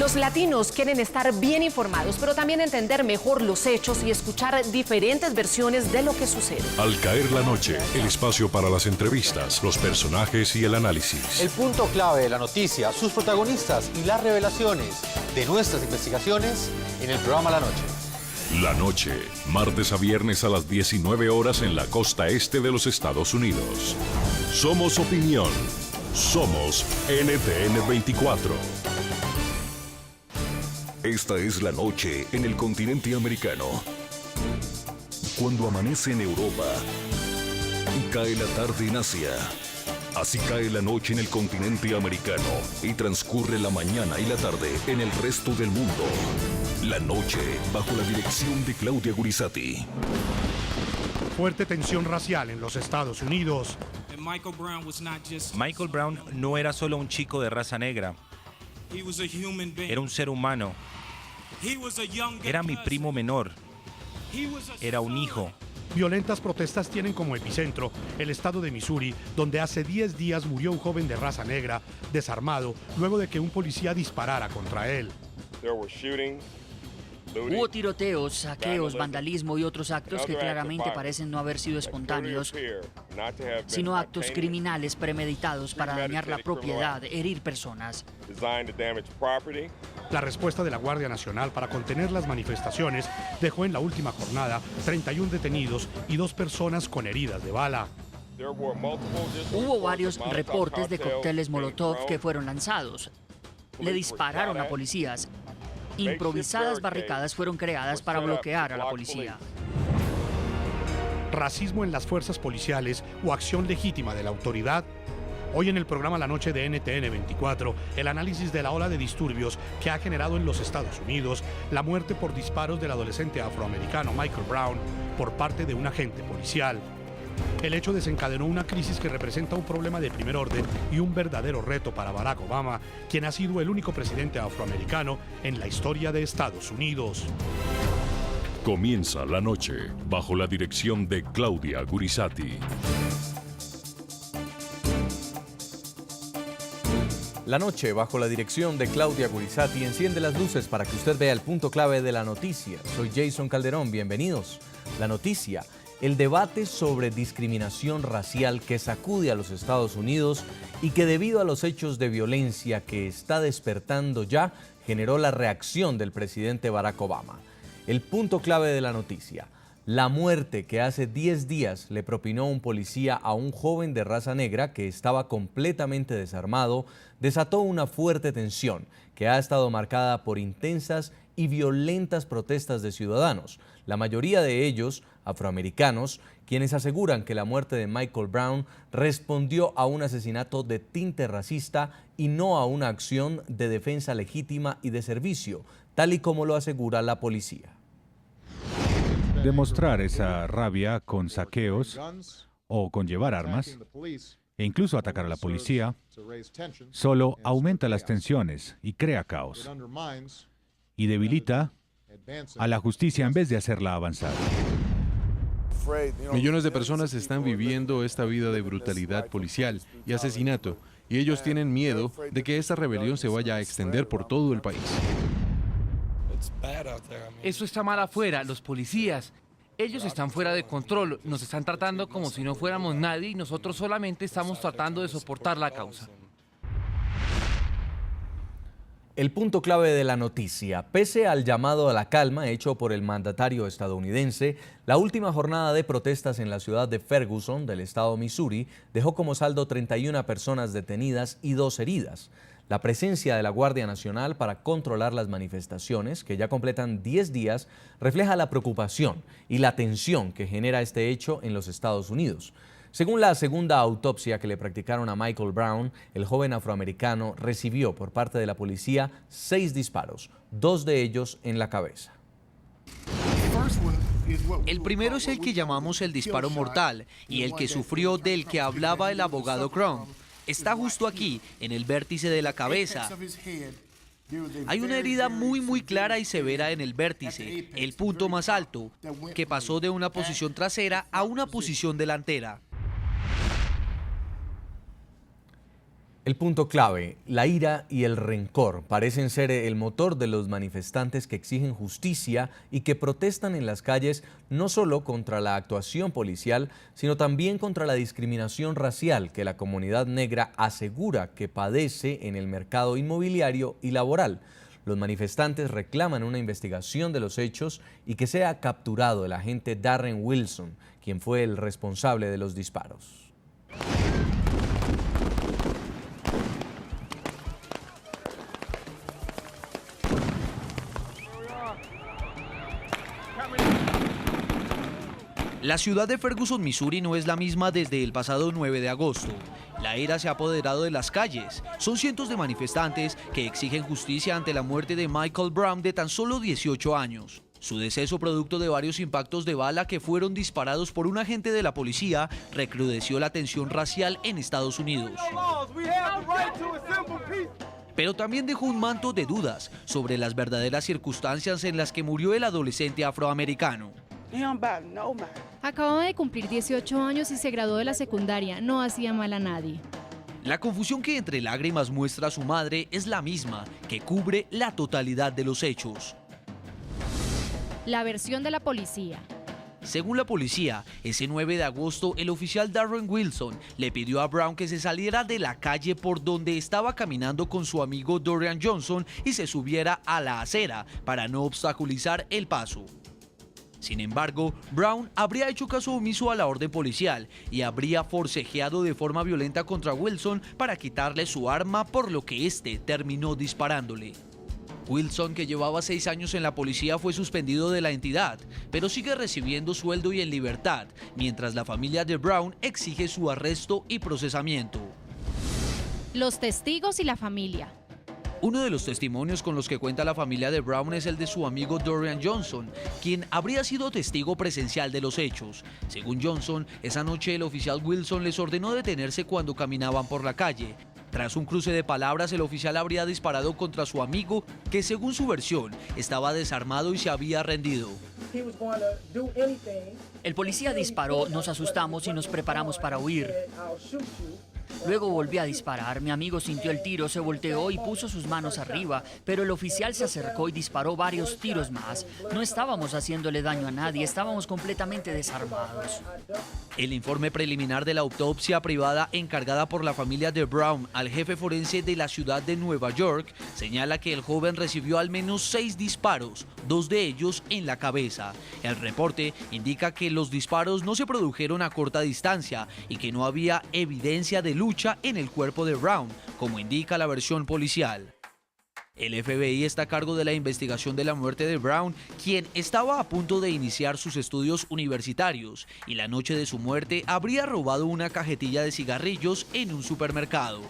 Los latinos quieren estar bien informados, pero también entender mejor los hechos y escuchar diferentes versiones de lo que sucede. Al caer la noche, el espacio para las entrevistas, los personajes y el análisis. El punto clave de la noticia, sus protagonistas y las revelaciones de nuestras investigaciones en el programa La Noche. La Noche, martes a viernes a las 19 horas en la costa este de los Estados Unidos. Somos opinión. Somos NTN 24. Esta es la noche en el continente americano. Cuando amanece en Europa y cae la tarde en Asia. Así cae la noche en el continente americano y transcurre la mañana y la tarde en el resto del mundo. La Noche, bajo la dirección de Claudia Gurizati. Fuerte tensión racial en los Estados Unidos. Michael Brown no era solo un chico de raza negra. Era un ser humano. Era mi primo menor. Era un hijo. Violentas protestas tienen como epicentro el estado de Missouri, donde hace 10 días murió un joven de raza negra, desarmado, luego de que un policía disparara contra él. Hubo tiroteos, saqueos, vandalismo y otros actos que claramente parecen no haber sido espontáneos, sino actos criminales premeditados para dañar la propiedad, herir personas. La respuesta de la Guardia Nacional para contener las manifestaciones dejó en la última jornada 31 detenidos y 2 personas con heridas de bala. Hubo varios reportes de cócteles Molotov que fueron lanzados. Le dispararon a policías. Improvisadas barricadas fueron creadas para bloquear a la policía. ¿Racismo en las fuerzas policiales o acción legítima de la autoridad? Hoy en el programa La Noche de NTN 24, el análisis de la ola de disturbios que ha generado en los Estados Unidos la muerte por disparos del adolescente afroamericano Michael Brown por parte de un agente policial. El hecho desencadenó una crisis que representa un problema de primer orden y un verdadero reto para Barack Obama, quien ha sido el único presidente afroamericano en la historia de Estados Unidos. Comienza La Noche, bajo la dirección de Claudia Gurizati. La Noche, bajo la dirección de Claudia Gurizati, enciende las luces para que usted vea el punto clave de la noticia. Soy Jason Calderón, bienvenidos. La noticia, el debate sobre discriminación racial que sacude a los Estados Unidos y que debido a los hechos de violencia que está despertando ya, generó la reacción del presidente Barack Obama. El punto clave de la noticia, la muerte que hace 10 días le propinó un policía a un joven de raza negra que estaba completamente desarmado, desató una fuerte tensión que ha estado marcada por intensas y violentas protestas de ciudadanos, la mayoría de ellos afroamericanos, quienes aseguran que la muerte de Michael Brown respondió a un asesinato de tinte racista y no a una acción de defensa legítima y de servicio, tal y como lo asegura la policía. Demostrar esa rabia con saqueos o con llevar armas e incluso atacar a la policía solo aumenta las tensiones y crea caos y debilita a la justicia en vez de hacerla avanzar. Millones de personas están viviendo esta vida de brutalidad policial y asesinato, y ellos tienen miedo de que esta rebelión se vaya a extender por todo el país. Eso está mal afuera, los policías. Ellos están fuera de control, nos están tratando como si no fuéramos nadie y nosotros solamente estamos tratando de soportar la causa. El punto clave de la noticia, pese al llamado a la calma hecho por el mandatario estadounidense, la última jornada de protestas en la ciudad de Ferguson, del estado Missouri, dejó como saldo 31 personas detenidas y 2 heridas. La presencia de la Guardia Nacional para controlar las manifestaciones, que ya completan 10 días, refleja la preocupación y la tensión que genera este hecho en los Estados Unidos. Según la segunda autopsia que le practicaron a Michael Brown, el joven afroamericano recibió por parte de la policía 6 disparos, 2 de ellos en la cabeza. El primero es el que llamamos el disparo mortal y el que sufrió del que hablaba el abogado Crump. Está justo aquí, en el vértice de la cabeza. Hay una herida muy clara y severa en el vértice, el punto más alto, que pasó de una posición trasera a una posición delantera. El punto clave, la ira y el rencor parecen ser el motor de los manifestantes que exigen justicia y que protestan en las calles no solo contra la actuación policial, sino también contra la discriminación racial que la comunidad negra asegura que padece en el mercado inmobiliario y laboral. Los manifestantes reclaman una investigación de los hechos y que sea capturado el agente Darren Wilson, quien fue el responsable de los disparos. La ciudad de Ferguson, Missouri, no es la misma desde el pasado 9 de agosto. La ira se ha apoderado de las calles. Son cientos de manifestantes que exigen justicia ante la muerte de Michael Brown, de tan solo 18 años. Su deceso, producto de varios impactos de bala que fueron disparados por un agente de la policía, recrudeció la tensión racial en Estados Unidos. Pero también dejó un manto de dudas sobre las verdaderas circunstancias en las que murió el adolescente afroamericano. Acababa de cumplir 18 años y se graduó de la secundaria. No hacía mal a nadie. La confusión que entre lágrimas muestra su madre es la misma, que cubre la totalidad de los hechos. La versión de la policía. Según la policía, ese 9 de agosto, el oficial Darren Wilson le pidió a Brown que se saliera de la calle por donde estaba caminando con su amigo Dorian Johnson y se subiera a la acera para no obstaculizar el paso. Sin embargo, Brown habría hecho caso omiso a la orden policial y habría forcejeado de forma violenta contra Wilson para quitarle su arma, por lo que este terminó disparándole. Wilson, que llevaba 6 años en la policía, fue suspendido de la entidad, pero sigue recibiendo sueldo y en libertad, mientras la familia de Brown exige su arresto y procesamiento. Los testigos y la familia. Uno de los testimonios con los que cuenta la familia de Brown es el de su amigo Dorian Johnson, quien habría sido testigo presencial de los hechos. Según Johnson, esa noche el oficial Wilson les ordenó detenerse cuando caminaban por la calle. Tras un cruce de palabras, el oficial habría disparado contra su amigo, que según su versión, estaba desarmado y se había rendido. El policía disparó, nos asustamos y nos preparamos para huir. Luego volvió a disparar, mi amigo sintió el tiro, se volteó y puso sus manos arriba, pero el oficial se acercó y disparó varios tiros más. No estábamos haciéndole daño a nadie, estábamos completamente desarmados. El informe preliminar de la autopsia privada encargada por la familia de Brown al jefe forense de la ciudad de Nueva York señala que el joven recibió al menos 6 disparos, 2 de ellos en la cabeza. El reporte indica que los disparos no se produjeron a corta distancia y que no había evidencia de lucha en el cuerpo de Brown, como indica la versión policial. El FBI está a cargo de la investigación de la muerte de Brown, quien estaba a punto de iniciar sus estudios universitarios y la noche de su muerte habría robado una cajetilla de cigarrillos en un supermercado.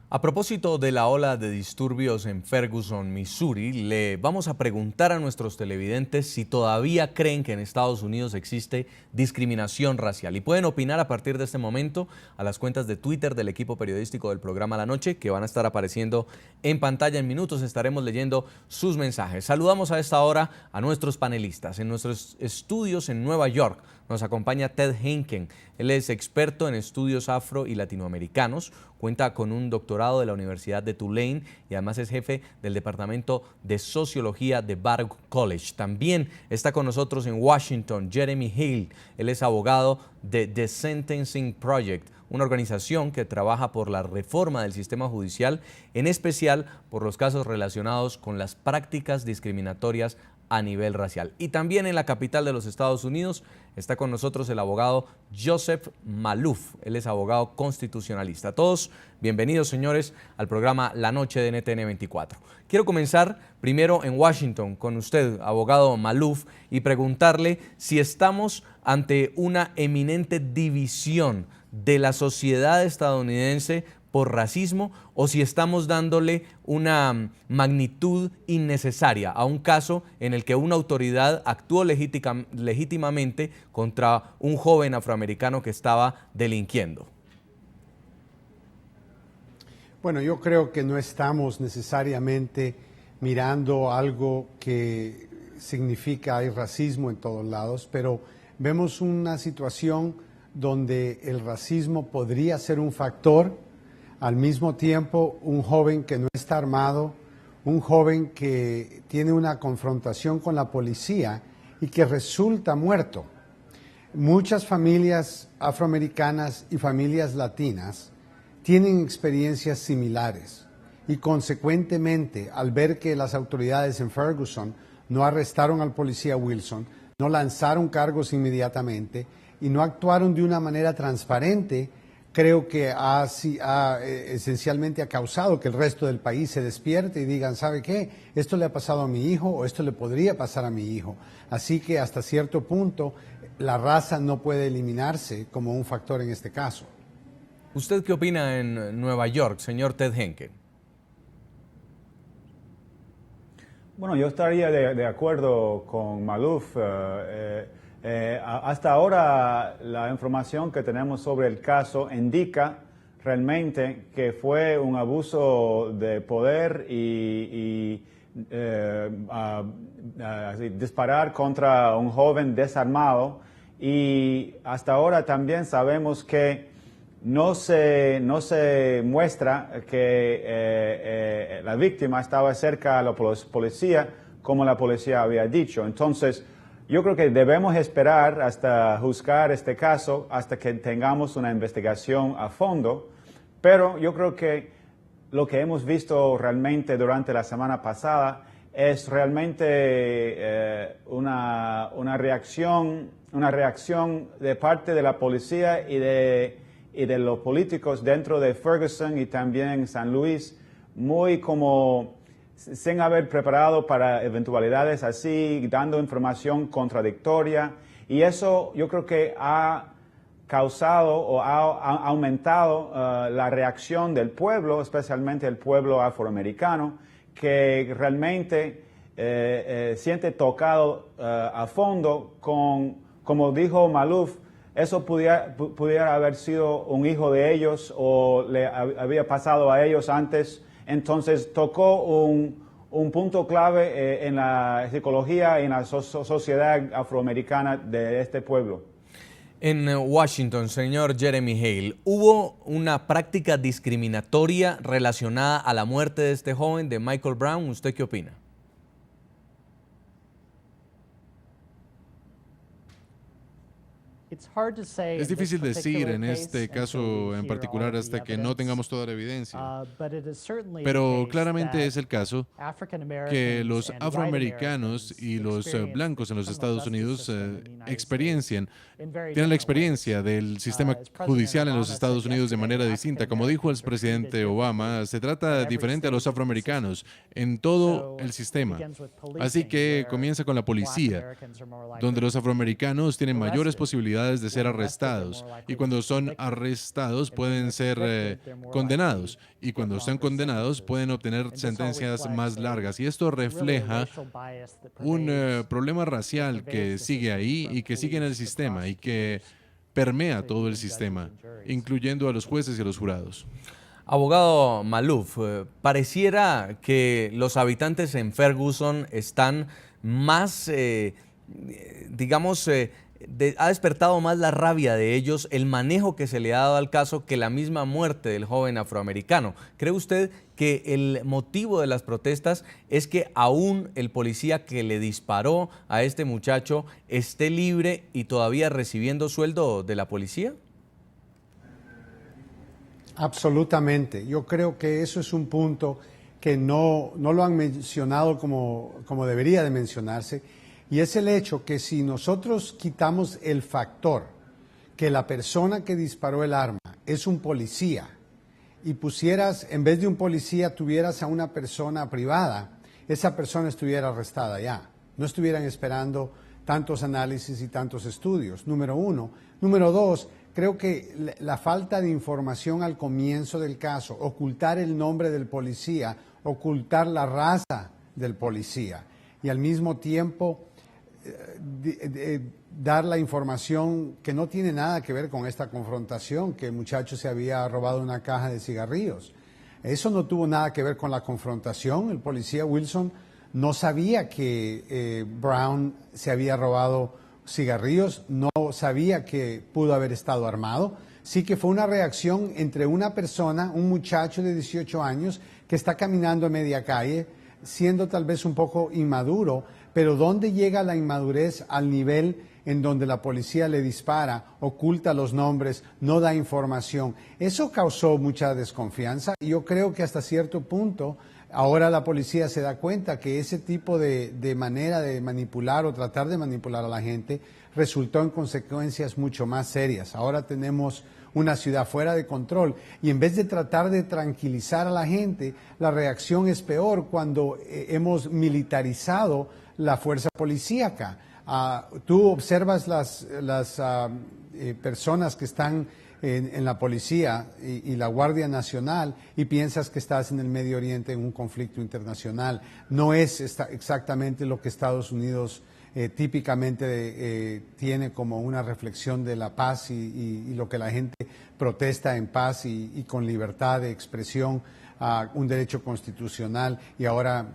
A propósito de la ola de disturbios en Ferguson, Missouri, le vamos a preguntar a nuestros televidentes si todavía creen que en Estados Unidos existe discriminación racial. Y pueden opinar a partir de este momento a las cuentas de Twitter del equipo periodístico del programa La Noche, que van a estar apareciendo en pantalla. En minutos estaremos leyendo sus mensajes. Saludamos a esta hora a nuestros panelistas. En nuestros estudios en Nueva York nos acompaña Ted Henken. Él es experto en estudios afro y latinoamericanos, cuenta con un doctorado de la Universidad de Tulane y además es jefe del Departamento de Sociología de Baruch College. También está con nosotros en Washington Jeremy Hill. Él es abogado de The Sentencing Project, una organización que trabaja por la reforma del sistema judicial, en especial por los casos relacionados con las prácticas discriminatorias a nivel racial. Y también en la capital de los Estados Unidos está con nosotros el abogado Joseph Maloof. Él es abogado constitucionalista. Todos bienvenidos, señores, al programa La Noche de NTN 24. Quiero comenzar primero en Washington con usted, abogado Maloof, y preguntarle si estamos ante una eminente división de la sociedad estadounidense por racismo o si estamos dándole una magnitud innecesaria a un caso en el que una autoridad actuó legítimamente contra un joven afroamericano que estaba delinquiendo. Bueno, yo creo que no estamos necesariamente mirando algo que significa hay racismo en todos lados, pero vemos una situación donde el racismo podría ser un factor, al mismo tiempo un joven que no está armado, un joven que tiene una confrontación con la policía y que resulta muerto. Muchas familias afroamericanas y familias latinas tienen experiencias similares y consecuentemente al ver que las autoridades en Ferguson no arrestaron al policía Wilson, no lanzaron cargos inmediatamente y no actuaron de una manera transparente, creo que esencialmente ha causado que el resto del país se despierte y digan, ¿sabe qué? Esto le ha pasado a mi hijo o esto le podría pasar a mi hijo. Así que hasta cierto punto la raza no puede eliminarse como un factor en este caso. ¿Usted qué opina en Nueva York, señor Ted Henke? Bueno, yo estaría de acuerdo con Maloof. Hasta ahora la información que tenemos sobre el caso indica realmente que fue un abuso de poder y disparar contra un joven desarmado, y hasta ahora también sabemos que no se muestra que la víctima estaba cerca a la policía como la policía había dicho. Entonces, yo creo que debemos esperar hasta juzgar este caso, hasta que tengamos una investigación a fondo, pero yo creo que lo que hemos visto realmente durante la semana pasada es realmente una reacción de parte de la policía y de los políticos dentro de Ferguson y también San Luis, muy como sin haber preparado para eventualidades así, dando información contradictoria, y eso yo creo que ha causado o ha aumentado la reacción del pueblo, especialmente el pueblo afroamericano, que realmente siente tocado a fondo con, como dijo Maloof, eso pudiera haber sido un hijo de ellos o le había pasado a ellos antes. Entonces tocó un punto clave en la psicología y en la sociedad afroamericana de este pueblo. En Washington, señor Jeremy Hale, ¿hubo una práctica discriminatoria relacionada a la muerte de este joven, de Michael Brown? ¿Usted qué opina? Es difícil decir en este caso en particular hasta que no tengamos toda la evidencia, pero claramente es el caso que los afroamericanos y los blancos en los Estados Unidos tienen la experiencia del sistema judicial en los Estados Unidos de manera distinta. Como dijo el expresidente Obama, se trata diferente a los afroamericanos en todo el sistema. Así que comienza con la policía, donde los afroamericanos tienen mayores posibilidades de ser arrestados, y cuando son arrestados pueden ser condenados, y cuando están condenados pueden obtener sentencias más largas, y esto refleja un problema racial que sigue ahí y que sigue en el sistema y que permea todo el sistema, incluyendo a los jueces y a los jurados. Abogado Maloof, pareciera que los habitantes en Ferguson están más, ha despertado más la rabia de ellos el manejo que se le ha dado al caso que la misma muerte del joven afroamericano. ¿Cree usted que el motivo de las protestas es que aún el policía que le disparó a este muchacho esté libre y todavía recibiendo sueldo de la policía? Absolutamente. Yo creo que eso es un punto que no lo han mencionado como debería de mencionarse. Y es el hecho que si nosotros quitamos el factor que la persona que disparó el arma es un policía y pusieras, en vez de un policía, tuvieras a una persona privada, esa persona estuviera arrestada ya. No estuvieran esperando tantos análisis y tantos estudios, número uno. Número dos, creo que la falta de información al comienzo del caso, ocultar el nombre del policía, ocultar la raza del policía y al mismo tiempo dar la información que no tiene nada que ver con esta confrontación, que el muchacho se había robado una caja de cigarrillos. Eso no tuvo nada que ver con la confrontación. El policía Wilson no sabía que Brown se había robado cigarrillos, no sabía que pudo haber estado armado. Sí que fue una reacción entre una persona, un muchacho de 18 años que está caminando a media calle, siendo tal vez un poco inmaduro, pero ¿dónde llega la inmadurez al nivel en donde la policía le dispara, oculta los nombres, no da información? Eso causó mucha desconfianza y yo creo que hasta cierto punto ahora la policía se da cuenta que ese tipo de manera de manipular o tratar de manipular a la gente resultó en consecuencias mucho más serias. Ahora tenemos una ciudad fuera de control y en vez de tratar de tranquilizar a la gente, la reacción es peor cuando hemos militarizado la fuerza policíaca. Tú observas las personas que están en la policía y la Guardia Nacional y piensas que estás en el Medio Oriente en un conflicto internacional. No es exactamente lo que Estados Unidos típicamente tiene como una reflexión de la paz y lo que la gente protesta en paz y con libertad de expresión, un derecho constitucional, y ahora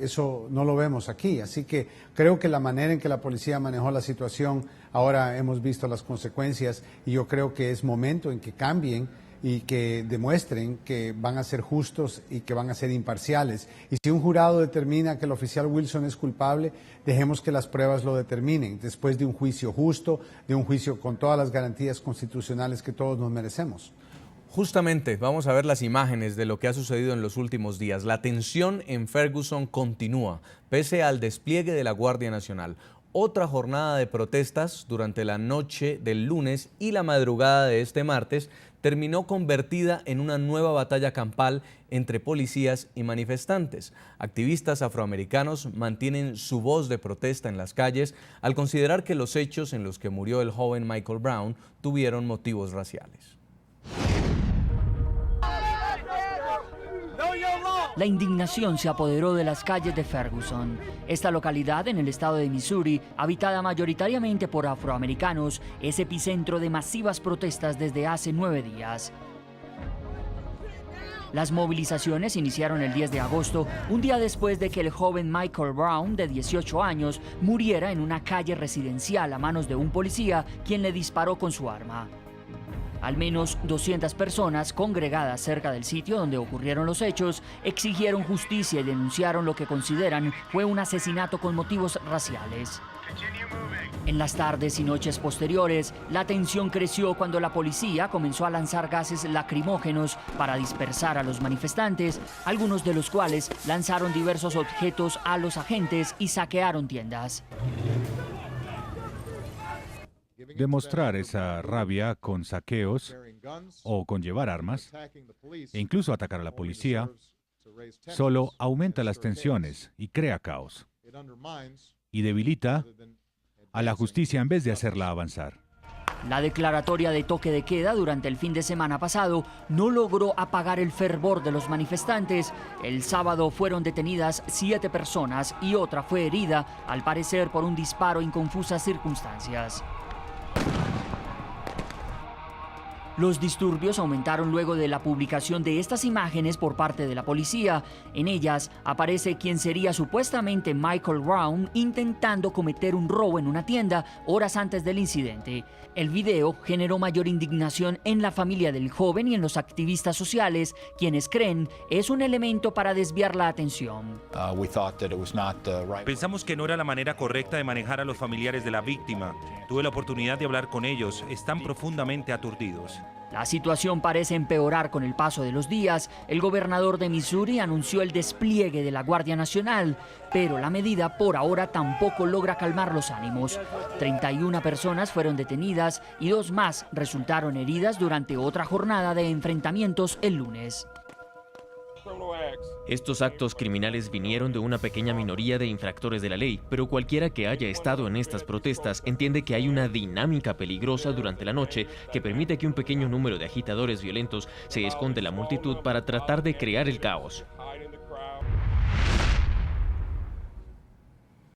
eso no lo vemos aquí. Así que creo que la manera en que la policía manejó la situación, ahora hemos visto las consecuencias y yo creo que es momento en que cambien y que demuestren que van a ser justos y que van a ser imparciales. Y si un jurado determina que el oficial Wilson es culpable, dejemos que las pruebas lo determinen, después de un juicio justo, de un juicio con todas las garantías constitucionales que todos nos merecemos. Justamente, vamos a ver las imágenes de lo que ha sucedido en los últimos días. La tensión en Ferguson continúa, pese al despliegue de la Guardia Nacional. Otra jornada de protestas durante la noche del lunes y la madrugada de este martes terminó convertida en una nueva batalla campal entre policías y manifestantes. Activistas afroamericanos mantienen su voz de protesta en las calles al considerar que los hechos en los que murió el joven Michael Brown tuvieron motivos raciales. La indignación se apoderó de las calles de Ferguson. Esta localidad en el estado de Missouri, habitada mayoritariamente por afroamericanos, es epicentro de masivas protestas desde hace 9 días. Las movilizaciones iniciaron el 10 de agosto, un día después de que el joven Michael Brown, de 18 años, muriera en una calle residencial a manos de un policía, quien le disparó con su arma. Al menos 200 personas congregadas cerca del sitio donde ocurrieron los hechos exigieron justicia y denunciaron lo que consideran fue un asesinato con motivos raciales. En las tardes y noches posteriores, la tensión creció cuando la policía comenzó a lanzar gases lacrimógenos para dispersar a los manifestantes, algunos de los cuales lanzaron diversos objetos a los agentes y saquearon tiendas. Demostrar esa rabia con saqueos o con llevar armas e incluso atacar a la policía solo aumenta las tensiones y crea caos y debilita a la justicia en vez de hacerla avanzar. La declaratoria de toque de queda durante el fin de semana pasado no logró apagar el fervor de los manifestantes. El sábado fueron detenidas 7 personas y otra fue herida, al parecer por un disparo en confusas circunstancias. Los disturbios aumentaron luego de la publicación de estas imágenes por parte de la policía. En ellas aparece quien sería supuestamente Michael Brown intentando cometer un robo en una tienda horas antes del incidente. El video generó mayor indignación en la familia del joven y en los activistas sociales, quienes creen es un elemento para desviar la atención. Pensamos que no era la manera correcta de manejar a los familiares de la víctima. Tuve la oportunidad de hablar con ellos. Están profundamente aturdidos. La situación parece empeorar con el paso de los días. El gobernador de Missouri anunció el despliegue de la Guardia Nacional, pero la medida por ahora tampoco logra calmar los ánimos. 31 personas fueron detenidas y 2 más resultaron heridas durante otra jornada de enfrentamientos el lunes. Estos actos criminales vinieron de una pequeña minoría de infractores de la ley, pero cualquiera que haya estado en estas protestas entiende que hay una dinámica peligrosa durante la noche que permite que un pequeño número de agitadores violentos se esconde en la multitud para tratar de crear el caos.